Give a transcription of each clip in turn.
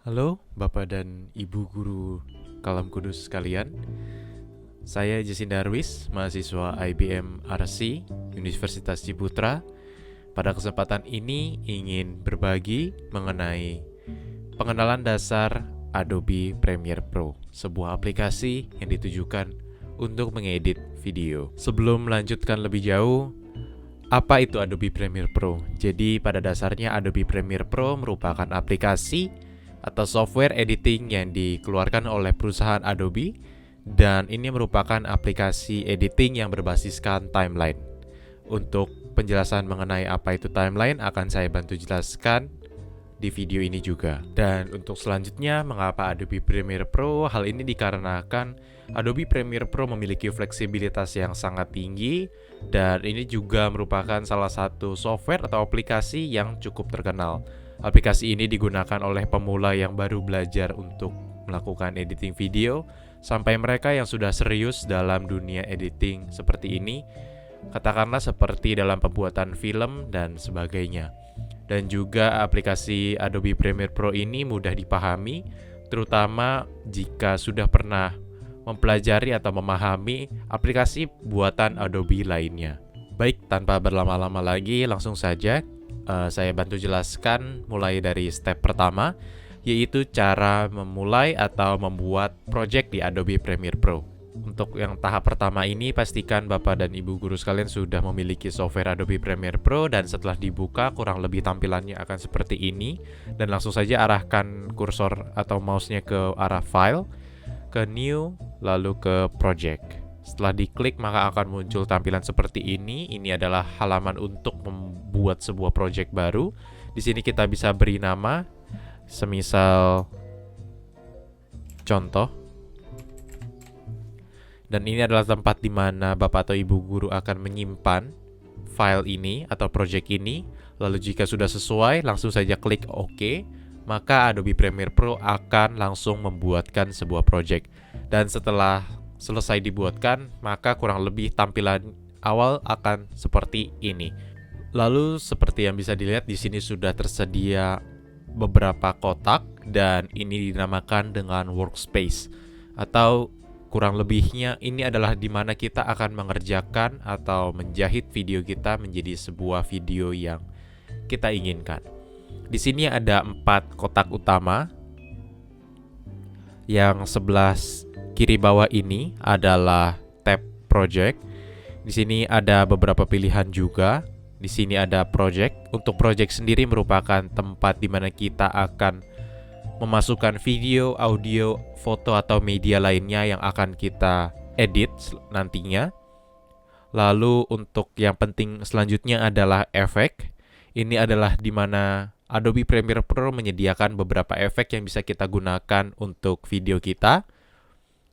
Halo Bapak dan Ibu Guru Kalam Kudus sekalian. Saya Jasin Darwis, mahasiswa IBM RC Universitas Ciputra. Pada kesempatan ini ingin berbagi mengenai pengenalan dasar Adobe Premiere Pro, sebuah aplikasi yang ditujukan untuk mengedit video. Sebelum melanjutkan lebih jauh, apa itu Adobe Premiere Pro? Jadi pada dasarnya Adobe Premiere Pro merupakan aplikasi atau software editing yang dikeluarkan oleh perusahaan Adobe, dan ini merupakan aplikasi editing yang berbasiskan timeline. Untuk penjelasan mengenai apa itu timeline akan saya bantu jelaskan di video ini juga. Dan untuk selanjutnya, mengapa Adobe Premiere Pro? Hal ini dikarenakan Adobe Premiere Pro memiliki fleksibilitas yang sangat tinggi, dan ini juga merupakan salah satu software atau aplikasi yang cukup terkenal. Aplikasi ini digunakan oleh pemula yang baru belajar untuk melakukan editing video, sampai mereka yang sudah serius dalam dunia editing seperti ini, katakanlah seperti dalam pembuatan film dan sebagainya. Dan juga aplikasi Adobe Premiere Pro ini mudah dipahami, terutama jika sudah pernah mempelajari atau memahami aplikasi buatan Adobe lainnya. Baik, tanpa berlama-lama lagi, langsung saja saya bantu jelaskan mulai dari step pertama, yaitu cara memulai atau membuat project di Adobe Premiere Pro. Untuk yang tahap pertama ini, pastikan Bapak dan Ibu guru sekalian sudah memiliki software Adobe Premiere Pro, dan setelah dibuka kurang lebih tampilannya akan seperti ini. Dan langsung saja arahkan kursor atau mouse-nya ke arah file, ke new, lalu ke project. Setelah diklik maka akan muncul tampilan seperti ini. Ini adalah halaman untuk membuat sebuah project baru. Di sini kita bisa beri nama, semisal contoh. Dan ini adalah tempat di mana Bapak atau Ibu guru akan menyimpan file ini atau project ini. Lalu jika sudah sesuai, langsung saja klik OK. Maka Adobe Premiere Pro akan langsung membuatkan sebuah project. Dan setelah selesai dibuatkan, maka kurang lebih tampilan awal akan seperti ini. Lalu seperti yang bisa dilihat di sini sudah tersedia beberapa kotak, dan ini dinamakan dengan workspace, atau kurang lebihnya ini adalah di mana kita akan mengerjakan atau menjahit video kita menjadi sebuah video yang kita inginkan. Di sini ada 4 kotak utama. Yang sebelah kiri bawah ini adalah tab project. Di sini ada beberapa pilihan juga. Di sini ada project. Untuk project sendiri merupakan tempat di mana kita akan memasukkan video, audio, foto atau media lainnya yang akan kita edit nantinya. Lalu untuk yang penting selanjutnya adalah efek. Ini adalah di mana Adobe Premiere Pro menyediakan beberapa efek yang bisa kita gunakan untuk video kita.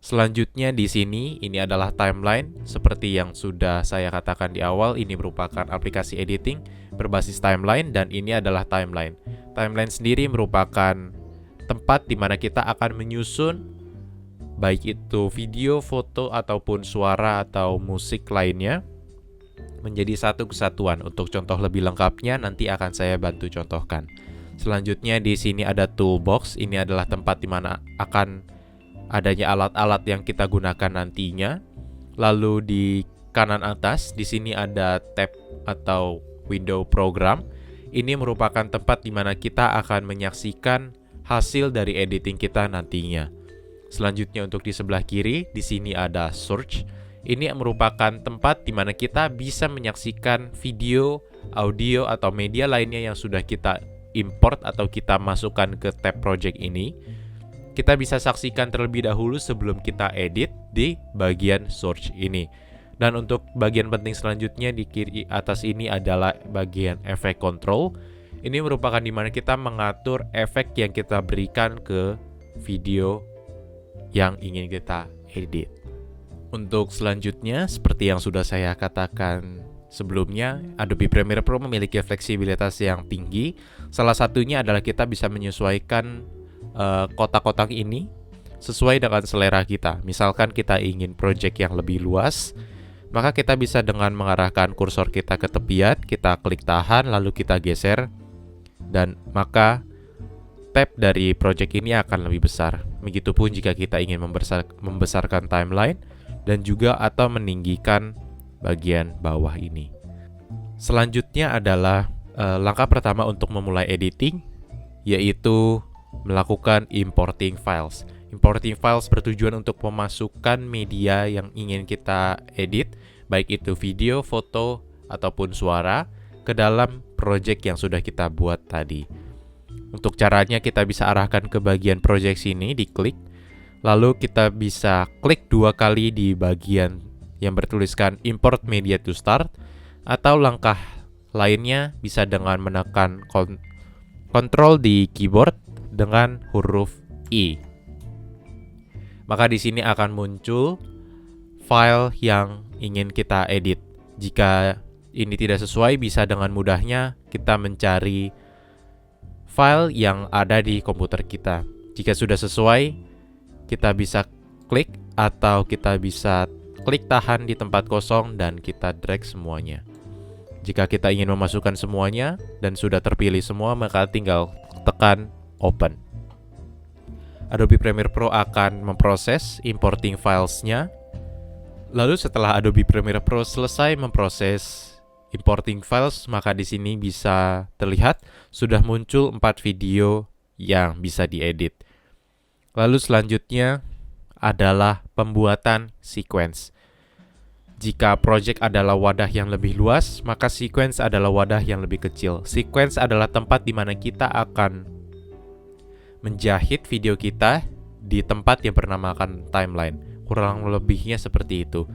Selanjutnya di sini, ini adalah timeline. Seperti yang sudah saya katakan di awal, ini merupakan aplikasi editing berbasis timeline, dan ini adalah timeline. Timeline sendiri merupakan tempat di mana kita akan menyusun baik itu video, foto, ataupun suara atau musik lainnya menjadi satu kesatuan. Untuk contoh lebih lengkapnya nanti akan saya bantu contohkan. Selanjutnya di sini ada toolbox. Ini adalah tempat di mana akan adanya alat-alat yang kita gunakan nantinya. Lalu di kanan atas di sini ada tab atau window program. Ini merupakan tempat di mana kita akan menyaksikan hasil dari editing kita nantinya. Selanjutnya untuk di sebelah kiri di sini ada search. Ini merupakan tempat di mana kita bisa menyaksikan video, audio, atau media lainnya yang sudah kita import atau kita masukkan ke tab project ini. Kita bisa saksikan terlebih dahulu sebelum kita edit di bagian search ini. Dan untuk bagian penting selanjutnya di kiri atas ini adalah bagian efek control. Ini merupakan di mana kita mengatur efek yang kita berikan ke video yang ingin kita edit. Untuk selanjutnya, seperti yang sudah saya katakan sebelumnya, Adobe Premiere Pro memiliki fleksibilitas yang tinggi. Salah satunya adalah kita bisa menyesuaikan kotak-kotak ini sesuai dengan selera kita. Misalkan kita ingin project yang lebih luas, maka kita bisa dengan mengarahkan kursor kita ke tepian, kita klik tahan, lalu kita geser, dan maka tab dari project ini akan lebih besar. Begitupun jika kita ingin membesarkan timeline dan juga atau meninggikan bagian bawah ini. Selanjutnya adalah langkah pertama untuk memulai editing, yaitu melakukan importing files. Importing files bertujuan untuk memasukkan media yang ingin kita edit, baik itu video, foto, ataupun suara, ke dalam project yang sudah kita buat tadi. Untuk caranya kita bisa arahkan ke bagian project sini, diklik. Lalu kita bisa klik 2 kali di bagian yang bertuliskan import media to start. Atau langkah lainnya bisa dengan menekan Ctrl di keyboard dengan huruf I. Maka di sini akan muncul file yang ingin kita edit. Jika ini tidak sesuai, bisa dengan mudahnya kita mencari file yang ada di komputer kita. Jika sudah sesuai, kita bisa klik atau kita bisa klik tahan di tempat kosong dan kita drag semuanya. Jika kita ingin memasukkan semuanya dan sudah terpilih semua, maka tinggal tekan open. Adobe Premiere Pro akan memproses importing filesnya. Lalu setelah Adobe Premiere Pro selesai memproses importing files, maka di sini bisa terlihat sudah muncul 4 video yang bisa diedit. Lalu selanjutnya adalah pembuatan sequence. Jika project adalah wadah yang lebih luas, maka sequence adalah wadah yang lebih kecil. Sequence adalah tempat di mana kita akan menjahit video kita di tempat yang bernamakan timeline. Kurang lebihnya seperti itu.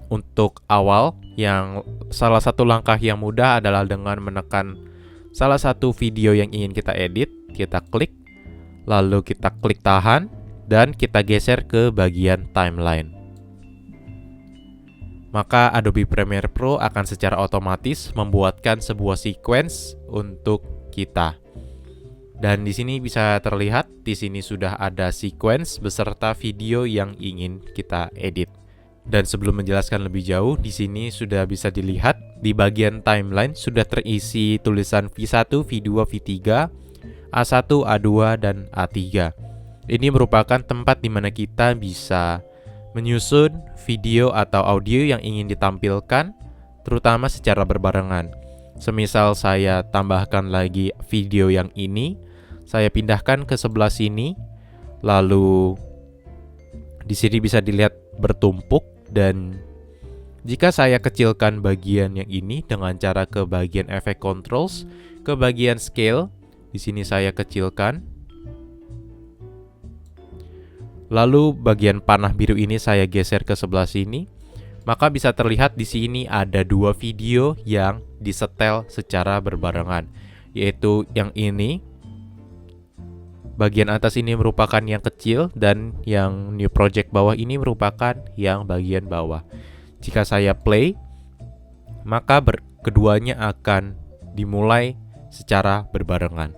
Untuk awal, yang salah satu langkah yang mudah adalah dengan menekan salah satu video yang ingin kita edit, kita klik, lalu kita klik tahan, dan kita geser ke bagian timeline. Maka Adobe Premiere Pro akan secara otomatis membuatkan sebuah sequence untuk kita. Dan di sini bisa terlihat, di sini sudah ada sequence beserta video yang ingin kita edit. Dan sebelum menjelaskan lebih jauh, di sini sudah bisa dilihat di bagian timeline sudah terisi tulisan V1, V2, V3, A1, A2, dan A3. Ini merupakan tempat di mana kita bisa menyusun video atau audio yang ingin ditampilkan, terutama secara berbarengan. Semisal saya tambahkan lagi video yang ini, saya pindahkan ke sebelah sini, lalu di sini bisa dilihat bertumpuk. Dan jika saya kecilkan bagian yang ini dengan cara ke bagian Effect Controls, ke bagian Scale, di sini saya kecilkan. Lalu bagian panah biru ini saya geser ke sebelah sini, maka bisa terlihat di sini ada 2 video yang disetel secara berbarengan, yaitu yang ini. Bagian atas ini merupakan yang kecil dan yang new project bawah ini merupakan yang bagian bawah. Jika saya play, maka keduanya akan dimulai secara berbarengan.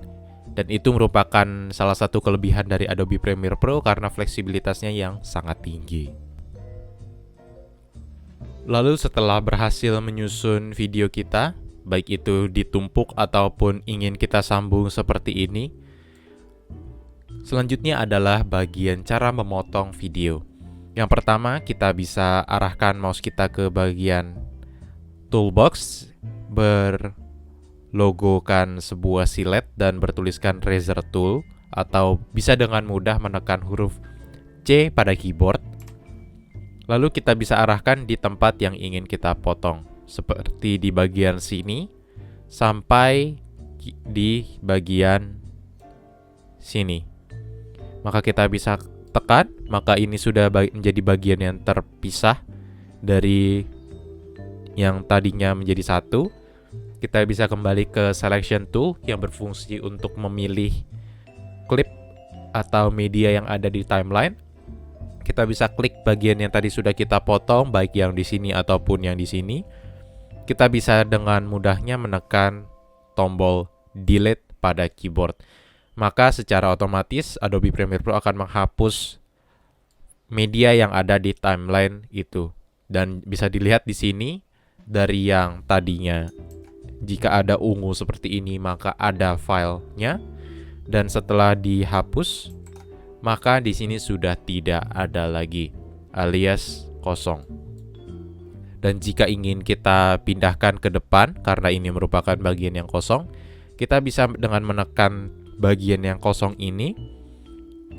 Dan itu merupakan salah satu kelebihan dari Adobe Premiere Pro karena fleksibilitasnya yang sangat tinggi. Lalu setelah berhasil menyusun video kita, baik itu ditumpuk ataupun ingin kita sambung seperti ini, selanjutnya adalah bagian cara memotong video. Yang pertama, kita bisa arahkan mouse kita ke bagian toolbox, berlogokan sebuah silet dan bertuliskan razor tool, atau bisa dengan mudah menekan huruf C pada keyboard. Lalu kita bisa arahkan di tempat yang ingin kita potong, seperti di bagian sini sampai di bagian sini. Maka kita bisa tekan, maka ini sudah menjadi bagian yang terpisah dari yang tadinya menjadi satu. Kita bisa kembali ke selection tool yang berfungsi untuk memilih klip atau media yang ada di timeline. Kita bisa klik bagian yang tadi sudah kita potong, baik yang di sini ataupun yang di sini. Kita bisa dengan mudahnya menekan tombol delete pada keyboard. Maka secara otomatis Adobe Premiere Pro akan menghapus media yang ada di timeline itu. Dan bisa dilihat di sini dari yang tadinya jika ada ungu seperti ini maka ada filenya. Dan setelah dihapus, maka di sini sudah tidak ada lagi, alias kosong. Dan jika ingin kita pindahkan ke depan, karena ini merupakan bagian yang kosong, kita bisa dengan menekan bagian yang kosong ini,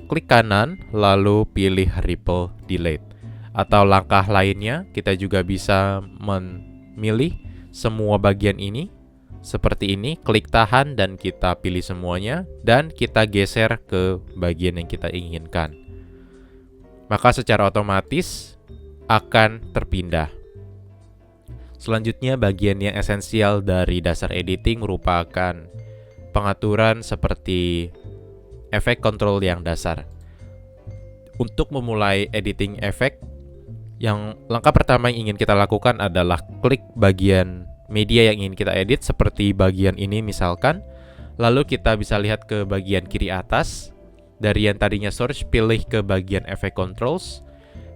klik kanan, lalu pilih Ripple Delete. Atau langkah lainnya, kita juga bisa memilih semua bagian ini, seperti ini, klik tahan dan kita pilih semuanya, dan kita geser ke bagian yang kita inginkan. Maka secara otomatis akan terpindah. Selanjutnya, bagian yang esensial dari dasar editing merupakan pengaturan seperti efek kontrol yang dasar. Untuk memulai editing efek, yang langkah pertama yang ingin kita lakukan adalah klik bagian media yang ingin kita edit, seperti bagian ini misalkan. Lalu kita bisa lihat ke bagian kiri atas. Dari yang tadinya source, pilih ke bagian efek controls,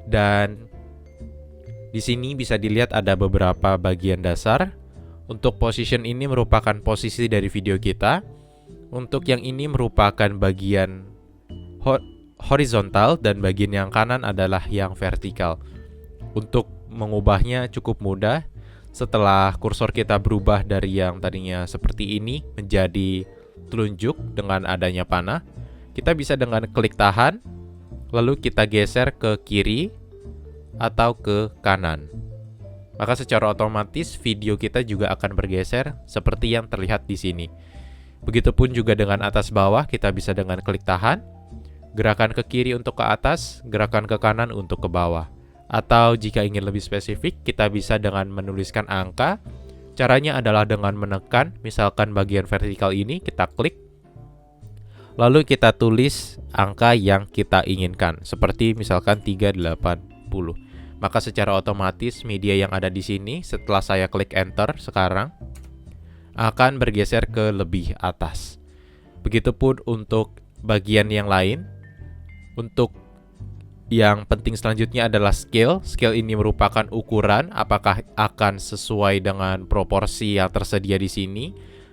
dan di sini bisa dilihat ada beberapa bagian dasar. Untuk position ini merupakan posisi dari video kita. Untuk yang ini merupakan bagian horizontal, dan bagian yang kanan adalah yang vertikal. Untuk mengubahnya cukup mudah. Setelah kursor kita berubah dari yang tadinya seperti ini menjadi telunjuk dengan adanya panah, kita bisa dengan klik tahan, lalu kita geser ke kiri atau ke kanan. Maka secara otomatis video kita juga akan bergeser seperti yang terlihat di sini. Begitupun juga dengan atas bawah, kita bisa dengan klik tahan, gerakan ke kiri untuk ke atas, gerakan ke kanan untuk ke bawah. Atau jika ingin lebih spesifik, kita bisa dengan menuliskan angka. Caranya adalah dengan menekan, misalkan bagian vertikal ini, kita klik, lalu kita tulis angka yang kita inginkan, seperti misalkan 380. Maka secara otomatis media yang ada di sini setelah saya klik enter sekarang akan bergeser ke lebih atas. Begitupun untuk bagian yang lain. Untuk yang penting selanjutnya adalah scale. Scale ini merupakan ukuran apakah akan sesuai dengan proporsi yang tersedia di sini,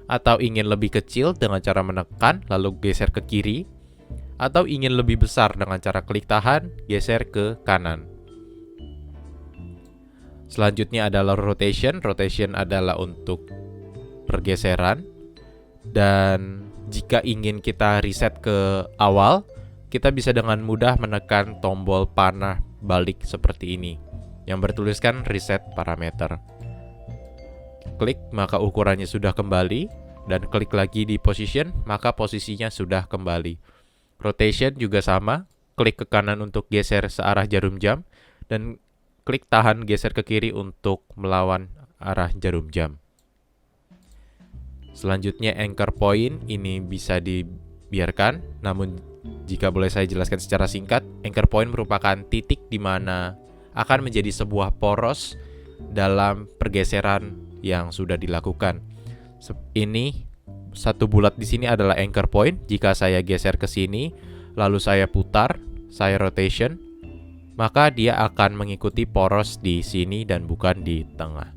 atau ingin lebih kecil dengan cara menekan lalu geser ke kiri, atau ingin lebih besar dengan cara klik tahan, geser ke kanan. Selanjutnya adalah rotation. Rotation adalah untuk pergeseran. Dan jika ingin kita reset ke awal, kita bisa dengan mudah menekan tombol panah balik seperti ini yang bertuliskan reset parameter. Klik, maka ukurannya sudah kembali, dan klik lagi di position, maka posisinya sudah kembali. Rotation juga sama, klik ke kanan untuk geser searah jarum jam, dan klik tahan geser ke kiri untuk melawan arah jarum jam. Selanjutnya anchor point ini bisa dibiarkan, namun jika boleh saya jelaskan secara singkat, anchor point merupakan titik di mana akan menjadi sebuah poros dalam pergeseran yang sudah dilakukan. Ini satu bulat di sini adalah anchor point. Jika saya geser ke sini, lalu saya putar, saya rotation, maka dia akan mengikuti poros di sini dan bukan di tengah.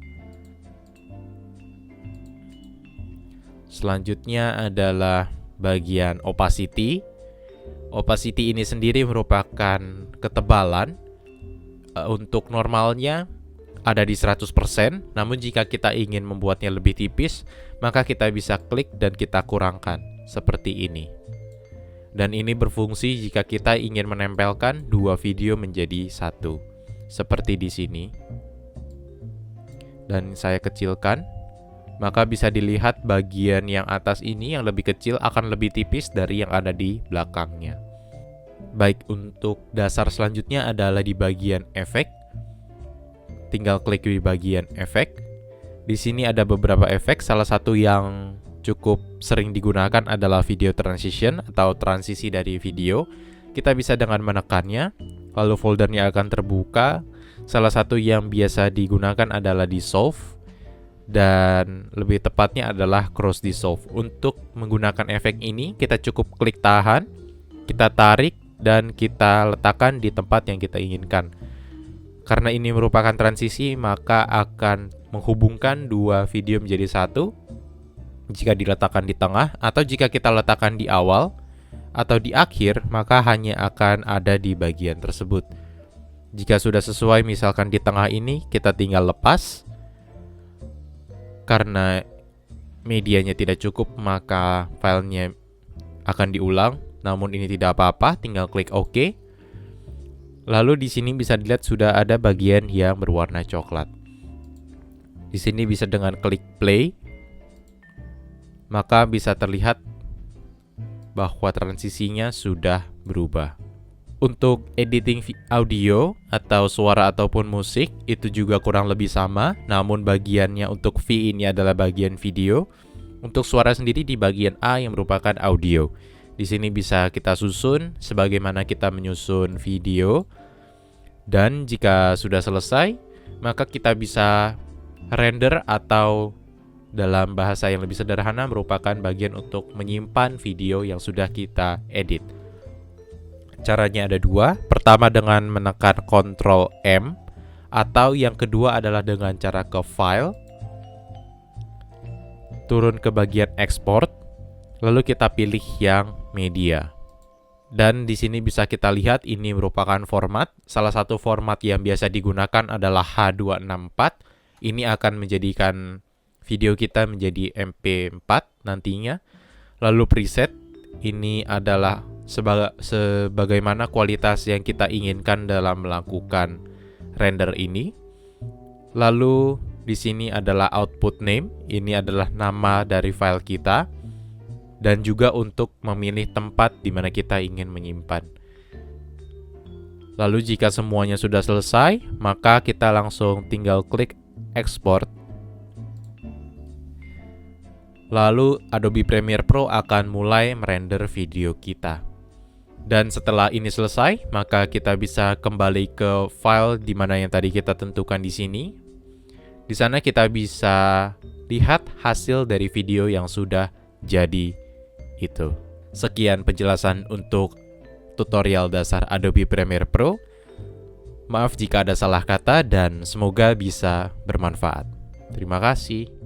Selanjutnya adalah bagian opacity. Opacity ini sendiri merupakan ketebalan. Untuk normalnya ada di 100%, namun jika kita ingin membuatnya lebih tipis, maka kita bisa klik dan kita kurangkan seperti ini. Dan ini berfungsi jika kita ingin menempelkan dua video menjadi satu, seperti di sini. Dan saya kecilkan, maka bisa dilihat bagian yang atas ini yang lebih kecil akan lebih tipis dari yang ada di belakangnya. Baik, untuk dasar selanjutnya adalah di bagian efek. Tinggal klik di bagian efek. Di sini ada beberapa efek. Salah satu yang cukup sering digunakan adalah video transition atau transisi dari video. Kita bisa dengan menekannya, lalu foldernya akan terbuka. Salah satu yang biasa digunakan adalah dissolve, dan lebih tepatnya adalah cross dissolve. Untuk menggunakan efek ini, kita cukup klik tahan, kita tarik, dan kita letakkan di tempat yang kita inginkan. Karena ini merupakan transisi, maka akan menghubungkan dua video menjadi satu. Jika diletakkan di tengah atau jika kita letakkan di awal atau di akhir, maka hanya akan ada di bagian tersebut. Jika sudah sesuai misalkan di tengah ini, kita tinggal lepas. Karena medianya tidak cukup, maka filenya akan diulang. Namun ini tidak apa-apa, tinggal klik OK. Lalu di sini bisa dilihat sudah ada bagian yang berwarna coklat. Di sini bisa dengan klik play, maka bisa terlihat bahwa transisinya sudah berubah. Untuk editing audio atau suara ataupun musik itu juga kurang lebih sama, namun bagiannya untuk V ini adalah bagian video. Untuk suara sendiri di bagian A yang merupakan audio. Di sini bisa kita susun sebagaimana kita menyusun video. Dan jika sudah selesai, maka kita bisa render atau dalam bahasa yang lebih sederhana merupakan bagian untuk menyimpan video yang sudah kita edit. Caranya ada dua. Pertama dengan menekan Ctrl M, atau yang kedua adalah dengan cara ke File, turun ke bagian Export, lalu kita pilih yang media. Dan di sini bisa kita lihat ini merupakan format. Salah satu format yang biasa digunakan adalah H264. Ini akan menjadikan video kita menjadi MP4 nantinya. Lalu preset, ini adalah sebagaimana kualitas yang kita inginkan dalam melakukan render ini. Lalu di sini adalah output name, ini adalah nama dari file kita, dan juga untuk memilih tempat di mana kita ingin menyimpan. Lalu jika semuanya sudah selesai, maka kita langsung tinggal klik export. Lalu Adobe Premiere Pro akan mulai merender video kita. Dan setelah ini selesai, maka kita bisa kembali ke file di mana yang tadi kita tentukan di sini. Di sana kita bisa lihat hasil dari video yang sudah jadi itu. Sekian penjelasan untuk tutorial dasar Adobe Premiere Pro. Maaf jika ada salah kata dan semoga bisa bermanfaat. Terima kasih.